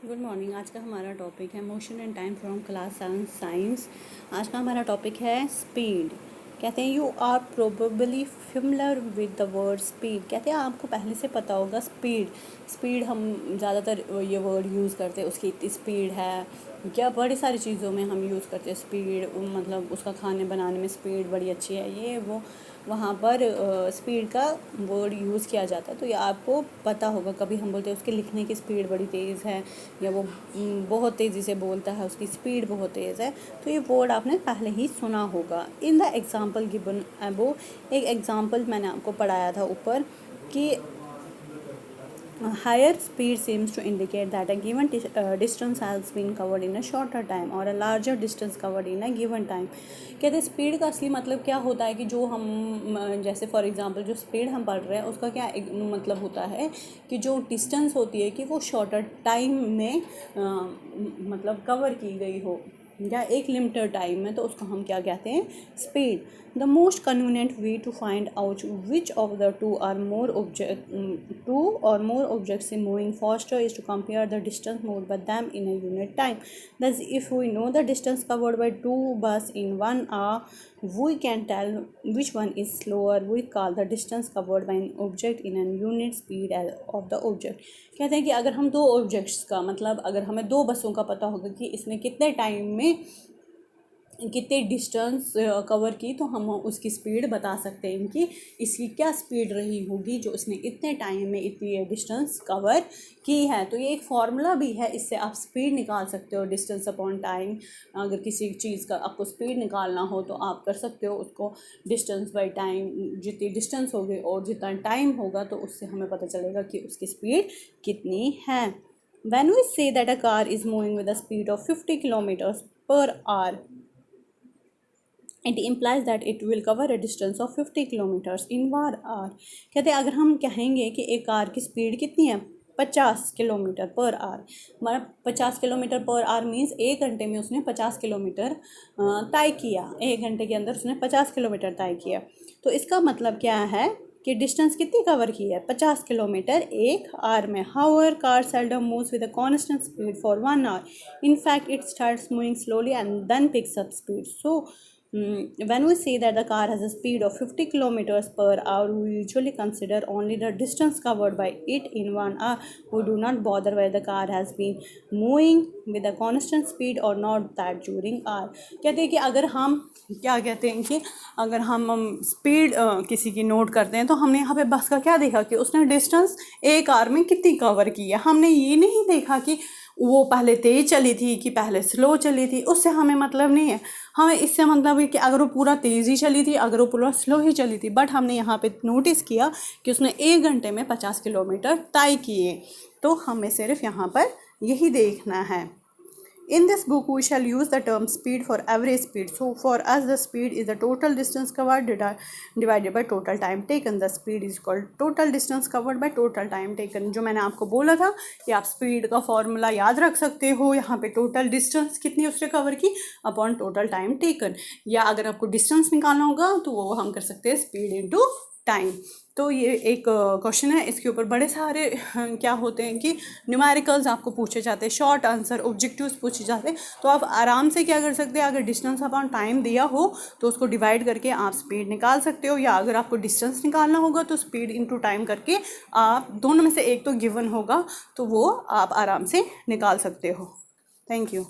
Good morning. आज का हमारा टॉपिक है motion and time from class science. आज का हमारा टॉपिक है स्पीड। कहते हैं you are probably familiar with the word speed. कहते हैं आपको पहले से पता होगा स्पीड। स्पीड हम ज़्यादातर ये वर्ड यूज़ करते हैं, उसकी इतनी स्पीड है क्या, बड़ी सारी चीज़ों में हम यूज़ करते हैं स्पीड। मतलब उसका खाने बनाने में स्पीड बड़ी अच्छी है, ये वो वहाँ पर स्पीड का वर्ड यूज़ किया जाता है। तो ये आपको पता होगा। कभी हम बोलते हैं उसके लिखने की स्पीड बड़ी तेज़ है, या वो बहुत तेज़ी से बोलता है, उसकी स्पीड बहुत तेज़ है। तो ये वर्ड आपने पहले ही सुना होगा। इन द एग्जाम्पल गिवन अबो, एक एग्जाम्पल मैंने आपको पढ़ाया था ऊपर कि higher speed seems to indicate that a given distance has been covered in a shorter time or a larger distance covered in a given time। कहते हैं स्पीड का असली मतलब क्या होता है कि जो हम जैसे फॉर एग्जांपल जो स्पीड हम पढ़ रहे हैं उसका क्या मतलब होता है कि जो डिस्टेंस होती है कि वो शॉर्टर टाइम में मतलब कवर की गई हो या एक लिमिटेड टाइम में, तो उसको हम क्या कहते हैं, speed. The most convenient way to find out which of the two or more objects in moving faster is to compare the distance moved by them in a unit time. Thus, if we know the distance covered by two bus in 1 hour, we can tell which one is slower. We call the distance covered by an object in a unit speed of the object। कहते हैं कि अगर हम दो objects का मतलब अगर हमें दो बसों का पता होगा कि इसने कितने टाइम में कितने डिस्टेंस कवर की, तो हम उसकी स्पीड बता सकते हैं कि इसकी क्या स्पीड रही होगी जो इसने इतने टाइम में इतनी डिस्टेंस कवर की है। तो ये एक फार्मूला भी है, इससे आप स्पीड निकाल सकते हो, डिस्टेंस अपॉन टाइम। अगर किसी चीज़ का आपको स्पीड निकालना हो तो आप कर सकते हो उसको, डिस्टेंस बाई टाइम। जितनी डिस्टेंस होगी और जितना टाइम होगा तो उससे हमें पता चलेगा कि उसकी स्पीड कितनी है। When we say that a car is moving with a speed of 50 kilometers per hour, it implies that it will cover a distance of 50 kilometres in 1 hour. कहते हैं अगर हम कहेंगे कि एक कार की स्पीड कितनी है, 50 किलोमीटर पर आवर, मतलब 50 किलोमीटर पर आवर मीन्स 1 घंटे में उसने 50 किलोमीटर तय किया। 1 घंटे के अंदर उसने 50 किलोमीटर तय किया। तो इसका मतलब क्या है कि डिस्टेंस कितनी कवर की है, 50 किलोमीटर 1 आवर में। However car seldom moves with a constant speed for 1 hour. In fact it starts moving slowly and then picks up speed. So when we say that the car has a speed of 50 kilometers per hour, we usually consider only the distance covered by it in 1 hour. We do not bother whether the car has been moving with a constant speed or not that during hour। कहते हैं कि अगर हम क्या कहते हैं कि अगर हम स्पीड किसी की नोट करते हैं तो हमने यहाँ पे बस का क्या देखा कि उसने डिस्टेंस 1 आवर में कितनी कवर की है। हमने ये नहीं देखा कि वो पहले तेज़ चली थी कि पहले स्लो चली थी, उससे हमें मतलब नहीं है। हमें इससे मतलब है कि अगर वो पूरा तेज़ ही चली थी, अगर वो पूरा स्लो ही चली थी, बट हमने यहाँ पे नोटिस किया कि उसने 1 घंटे में 50 किलोमीटर तय किए। तो हमें सिर्फ यहाँ पर यही देखना है। In this book, we shall use the term speed for average speed. So, for us, the speed is the total distance covered divided by total time taken. The speed is called total distance covered by total time taken। जो मैंने आपको बोला था कि आप speed का formula याद रख सकते हो। यहाँ पे टोटल डिस्टेंस कितनी उसने कवर की अपॉन टोटल टाइम टेकन, या अगर आपको डिस्टेंस निकालना होगा तो वो हम कर सकते हैं स्पीड इनटू टाइम। तो ये एक क्वेश्चन है, इसके ऊपर बड़े सारे क्या होते हैं कि न्यूमेरिकल्स आपको पूछे जाते हैं, शॉर्ट आंसर ऑब्जेक्टिव्स पूछे जाते हैं। तो आप आराम से क्या कर सकते हैं, अगर डिस्टेंस अपॉन टाइम दिया हो तो उसको डिवाइड करके आप स्पीड निकाल सकते हो, या अगर आपको डिस्टेंस निकालना होगा तो स्पीड इनटू टाइम करके आप दोनों में से एक तो गिवन होगा तो वो आप आराम से निकाल सकते हो। Thank you.